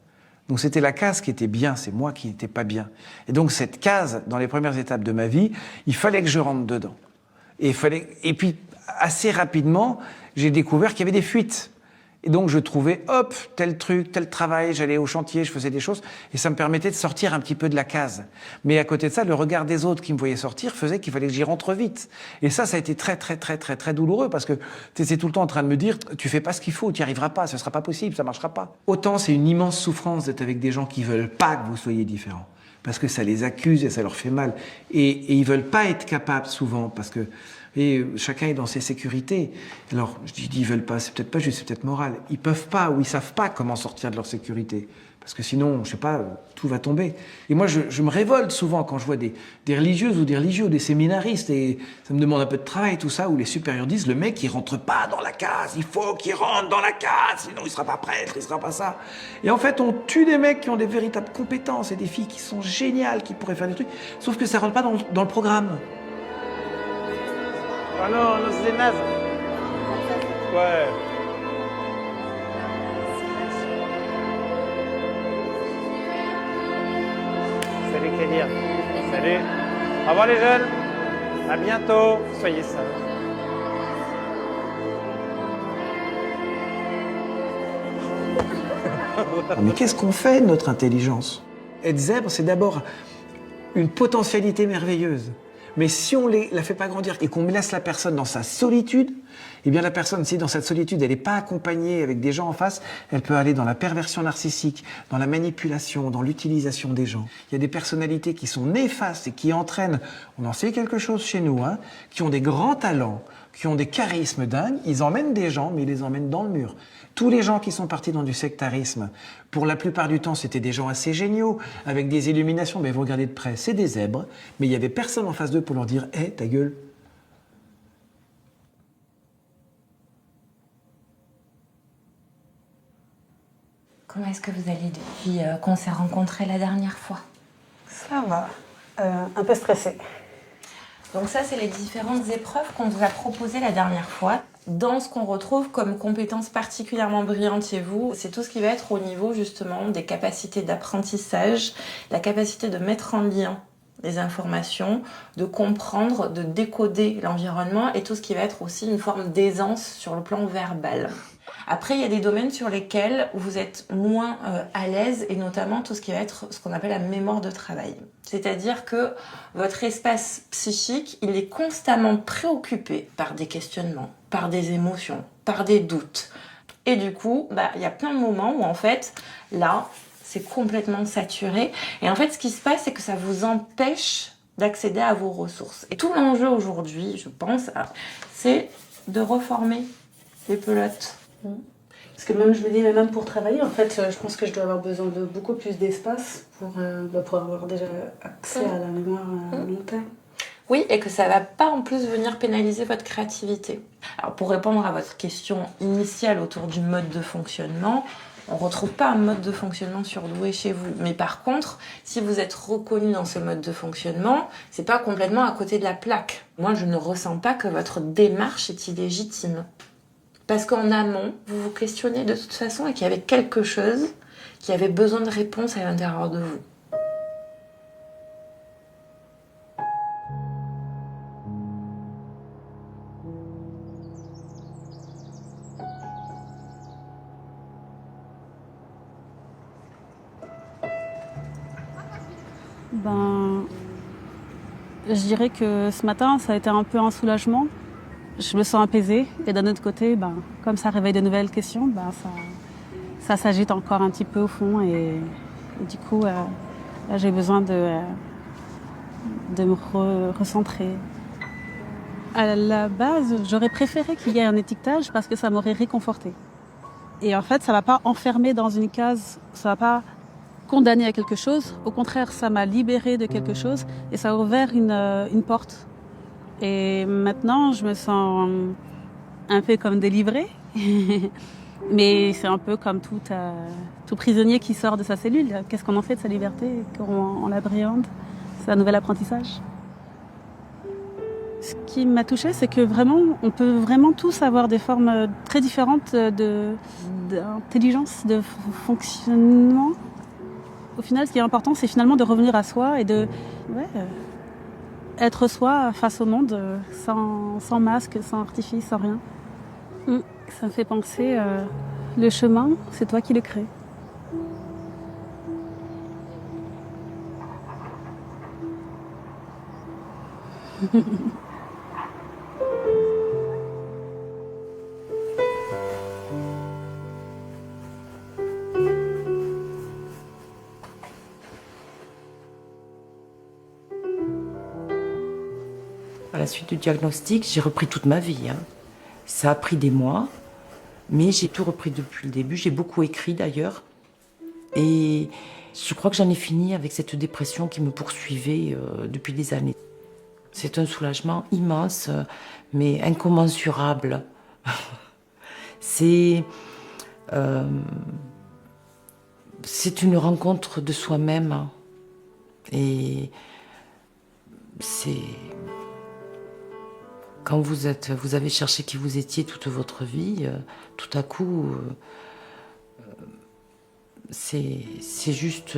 Donc c'était la case qui était bien, c'est moi qui n'étais pas bien. Et donc cette case, dans les premières étapes de ma vie, il fallait que je rentre dedans. Et puis assez rapidement, j'ai découvert qu'il y avait des fuites. Et donc je trouvais, hop, tel truc, tel travail, j'allais au chantier, je faisais des choses, et ça me permettait de sortir un petit peu de la case. Mais à côté de ça, le regard des autres qui me voyaient sortir faisait qu'il fallait que j'y rentre vite. Et ça a été très très très très très douloureux, parce que tu étais tout le temps en train de me dire, tu fais pas ce qu'il faut, tu n'y arriveras pas, ce sera pas possible, ça marchera pas. Autant c'est une immense souffrance d'être avec des gens qui veulent pas que vous soyez différents, parce que ça les accuse et ça leur fait mal. Et ils veulent pas être capables souvent, parce que Et chacun est dans ses sécurités. Alors, je dis, ils veulent pas, c'est peut-être pas juste, c'est peut-être moral. Ils peuvent pas ou ils savent pas comment sortir de leur sécurité. Parce que sinon, je sais pas, tout va tomber. Et moi, je me révolte souvent quand je vois des religieuses ou des religieux ou des séminaristes, et ça me demande un peu de travail, tout ça, où les supérieurs disent, le mec, il rentre pas dans la case, il faut qu'il rentre dans la case, sinon il sera pas prêtre, il sera pas ça. Et en fait, on tue des mecs qui ont des véritables compétences et des filles qui sont géniales, qui pourraient faire des trucs, sauf que ça rentre pas dans le programme. Ah non, c'est naze. Ouais. Salut Kédir. Salut. Au revoir les jeunes. À bientôt. Soyez sages. Mais qu'est-ce qu'on fait de notre intelligence? Être zèbre, c'est d'abord une potentialité merveilleuse. Mais si on ne la fait pas grandir et qu'on laisse la personne dans sa solitude, eh bien la personne, si dans cette solitude, elle n'est pas accompagnée avec des gens en face, elle peut aller dans la perversion narcissique, dans la manipulation, dans l'utilisation des gens. Il y a des personnalités qui sont néfastes et qui entraînent, on en sait quelque chose chez nous, hein, qui ont des grands talents, qui ont des charismes dingues, ils emmènent des gens, mais ils les emmènent dans le mur. Tous les gens qui sont partis dans du sectarisme, pour la plupart du temps, c'était des gens assez géniaux, avec des illuminations, mais vous regardez de près, c'est des zèbres, mais il y avait personne en face d'eux pour leur dire « Hé, ta gueule !» Comment est-ce que vous allez depuis qu'on s'est rencontrés la dernière fois? Ça va. Un peu stressée. Donc ça, c'est les différentes épreuves qu'on vous a proposées la dernière fois. Dans ce qu'on retrouve comme compétences particulièrement brillantes chez vous, c'est tout ce qui va être au niveau justement des capacités d'apprentissage, la capacité de mettre en lien les informations, de comprendre, de décoder l'environnement et tout ce qui va être aussi une forme d'aisance sur le plan verbal. Après, il y a des domaines sur lesquels vous êtes moins à l'aise et notamment tout ce qui va être ce qu'on appelle la mémoire de travail. C'est-à-dire que votre espace psychique, il est constamment préoccupé par des questionnements, par des émotions, par des doutes. Et du coup, il y a plein de moments où en fait, là, c'est complètement saturé. Et en fait, ce qui se passe, c'est que ça vous empêche d'accéder à vos ressources. Et tout l'enjeu aujourd'hui, je pense, c'est de reformer les pelotes. Parce que même, je me dis, même pour travailler, en fait, je pense que je dois avoir besoin de beaucoup plus d'espace pour avoir déjà accès à la mémoire à long terme. Oui, et que ça va pas en plus venir pénaliser votre créativité. Alors pour répondre à votre question initiale autour du mode de fonctionnement, on retrouve pas un mode de fonctionnement surdoué chez vous. Mais par contre, si vous êtes reconnu dans ce mode de fonctionnement, c'est pas complètement à côté de la plaque. Moi, je ne ressens pas que votre démarche est illégitime. Parce qu'en amont, vous vous questionnez de toute façon et qu'il y avait quelque chose qui avait besoin de réponse à l'intérieur de vous. Je dirais que ce matin, ça a été un peu un soulagement. Je me sens apaisée. Et d'un autre côté, comme ça réveille de nouvelles questions, ça s'agite encore un petit peu au fond. Et du coup, là, j'ai besoin de me recentrer. À la base, j'aurais préféré qu'il y ait un étiquetage parce que ça m'aurait réconfortée. Et en fait, ça ne va pas enfermer dans une case, ça ne va pas condamner à quelque chose. Au contraire, ça m'a libérée de quelque chose et ça a ouvert une porte. Et maintenant, je me sens un peu comme délivrée. Mais c'est un peu comme tout prisonnier qui sort de sa cellule. Qu'est-ce qu'on en fait de sa liberté? Comment on l'appréhende? C'est un nouvel apprentissage. Ce qui m'a touchée, c'est que vraiment, on peut vraiment tous avoir des formes très différentes d'intelligence, de fonctionnement. Au final, ce qui est important, c'est finalement de revenir à soi et de être soi face au monde, sans masque, sans artifice, sans rien. Ça me fait penser, le chemin, c'est toi qui le crées. À la suite du diagnostic, j'ai repris toute ma vie. Ça a pris des mois, mais j'ai tout repris depuis le début. J'ai beaucoup écrit d'ailleurs. Et je crois que j'en ai fini avec cette dépression qui me poursuivait depuis des années. C'est un soulagement immense, mais incommensurable. C'est une rencontre de soi-même. Et c'est... Quand vous avez cherché qui vous étiez toute votre vie, tout à coup, c'est juste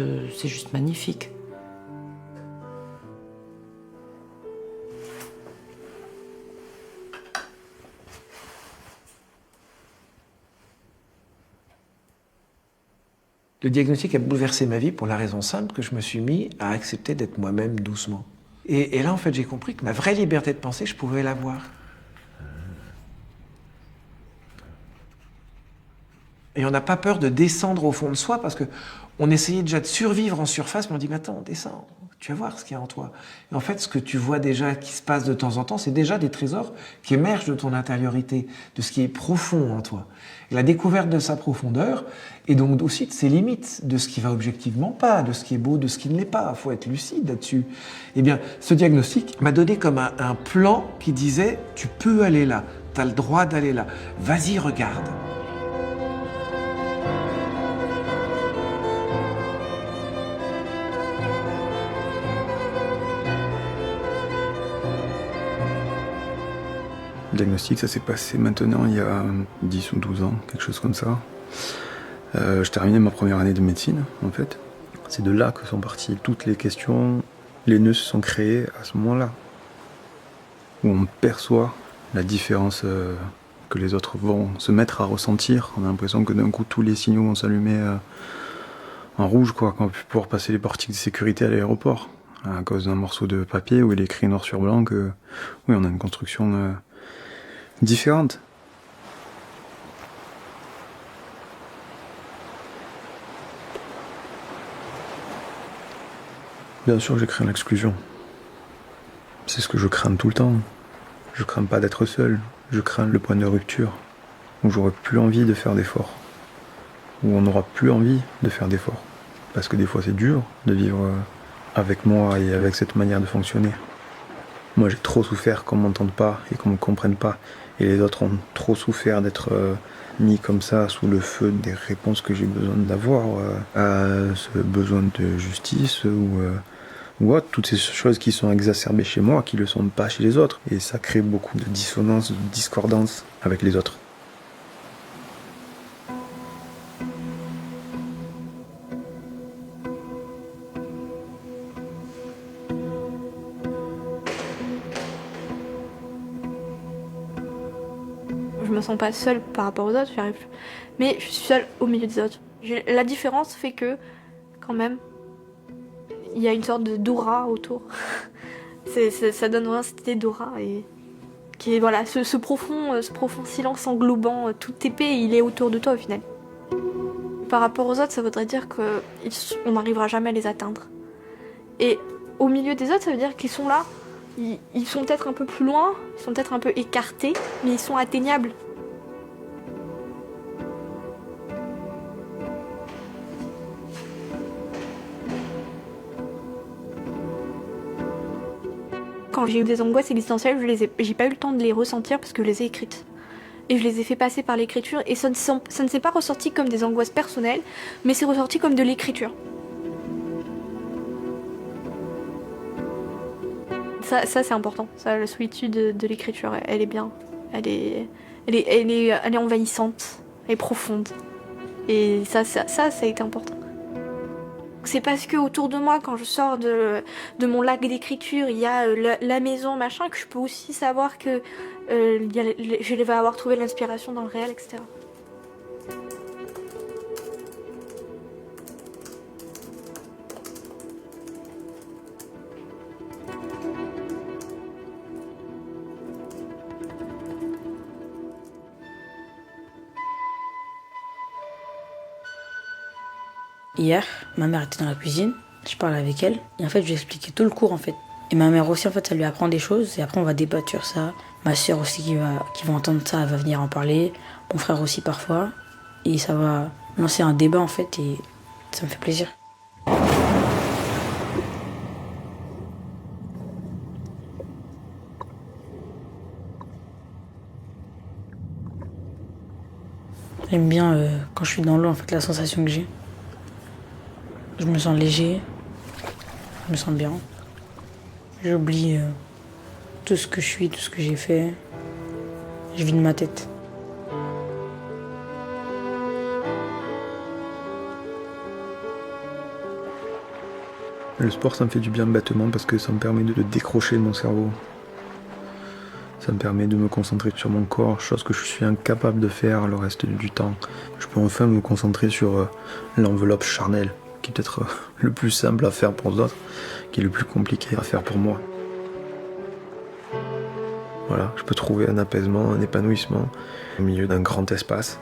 magnifique. Le diagnostic a bouleversé ma vie pour la raison simple que je me suis mis à accepter d'être moi-même doucement. Et là, en fait, j'ai compris que ma vraie liberté de penser, je pouvais l'avoir. Et on n'a pas peur de descendre au fond de soi parce qu'on essayait déjà de survivre en surface, mais on dit, mais attends, descends, tu vas voir ce qu'il y a en toi. Et en fait, ce que tu vois déjà qui se passe de temps en temps, c'est déjà des trésors qui émergent de ton intériorité, de ce qui est profond en toi. Et la découverte de sa profondeur, et donc aussi de ses limites, de ce qui va objectivement pas, de ce qui est beau, de ce qui ne l'est pas. Il faut être lucide là-dessus. Eh bien, ce diagnostic m'a donné comme un plan qui disait, tu peux aller là, tu as le droit d'aller là, vas-y, regarde. Le diagnostic, ça s'est passé maintenant il y a 10 ou 12 ans, quelque chose comme ça. Je terminais ma première année de médecine, en fait. C'est de là que sont parties toutes les questions. Les nœuds se sont créés à ce moment-là, où on perçoit la différence que les autres vont se mettre à ressentir. On a l'impression que d'un coup, tous les signaux vont s'allumer en rouge, quoi, quand on va pouvoir passer les portiques de sécurité à l'aéroport, à cause d'un morceau de papier où il est écrit noir sur blanc que, oui, on a une construction différente. Bien sûr, j'ai craint l'exclusion. C'est ce que je crains tout le temps. Je crains pas d'être seul. Je crains le point de rupture, où j'aurai plus envie de faire d'efforts, où on n'aura plus envie de faire d'efforts. Parce que des fois, c'est dur de vivre avec moi et avec cette manière de fonctionner. Moi, j'ai trop souffert qu'on m'entende pas et qu'on me comprenne pas. Et les autres ont trop souffert d'être mis comme ça sous le feu des réponses que j'ai besoin d'avoir, à ce besoin de justice ou autre. Toutes ces choses qui sont exacerbées chez moi, qui ne le sont pas chez les autres. Et ça crée beaucoup de dissonance, de discordance avec les autres. Je me sens pas seule par rapport aux autres, j'arrive. Mais je suis seule au milieu des autres. La différence fait que, quand même, il y a une sorte d'aura autour. Ça donne vraiment cette idée d'aura et qui est voilà ce profond silence englobant toute épée, il est autour de toi au final. Par rapport aux autres, ça voudrait dire qu'on n'arrivera jamais à les atteindre. Et au milieu des autres, ça veut dire qu'ils sont là. Ils sont peut-être un peu plus loin, ils sont peut-être un peu écartés, mais ils sont atteignables. Quand j'ai eu des angoisses existentielles, j'ai pas eu le temps de les ressentir parce que je les ai écrites. Et je les ai fait passer par l'écriture et ça ne s'est pas ressorti comme des angoisses personnelles, mais c'est ressorti comme de l'écriture. Ça c'est important. Ça, la solitude de l'écriture, elle est bien. Elle est envahissante, elle est profonde. Et ça a été important. C'est parce que autour de moi, quand je sors de mon lac d'écriture, il y a la maison, machin, que je peux aussi savoir que je vais avoir trouvé l'inspiration dans le réel, etc. Hier, ma mère était dans la cuisine, je parlais avec elle, et en fait, je lui ai expliqué tout le cours, en fait. Et ma mère aussi, en fait, ça lui apprend des choses. Et après, on va débattre sur ça. Ma soeur aussi qui va entendre ça, elle va venir en parler. Mon frère aussi parfois. Et ça va lancer un débat, en fait, et ça me fait plaisir. J'aime bien quand je suis dans l'eau, en fait, la sensation que j'ai. Je me sens léger, je me sens bien. J'oublie tout ce que je suis, tout ce que j'ai fait. Je vide ma tête. Le sport, ça me fait du bien bêtement parce que ça me permet de décrocher de mon cerveau. Ça me permet de me concentrer sur mon corps, chose que je suis incapable de faire le reste du temps. Je peux enfin me concentrer sur l'enveloppe charnelle, qui est peut-être le plus simple à faire pour d'autres, qui est le plus compliqué à faire pour moi. Voilà, je peux trouver un apaisement, un épanouissement au milieu d'un grand espace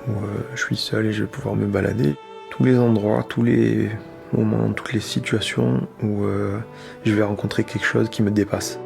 où je suis seul et je vais pouvoir me balader. Tous les endroits, tous les moments, toutes les situations où je vais rencontrer quelque chose qui me dépasse.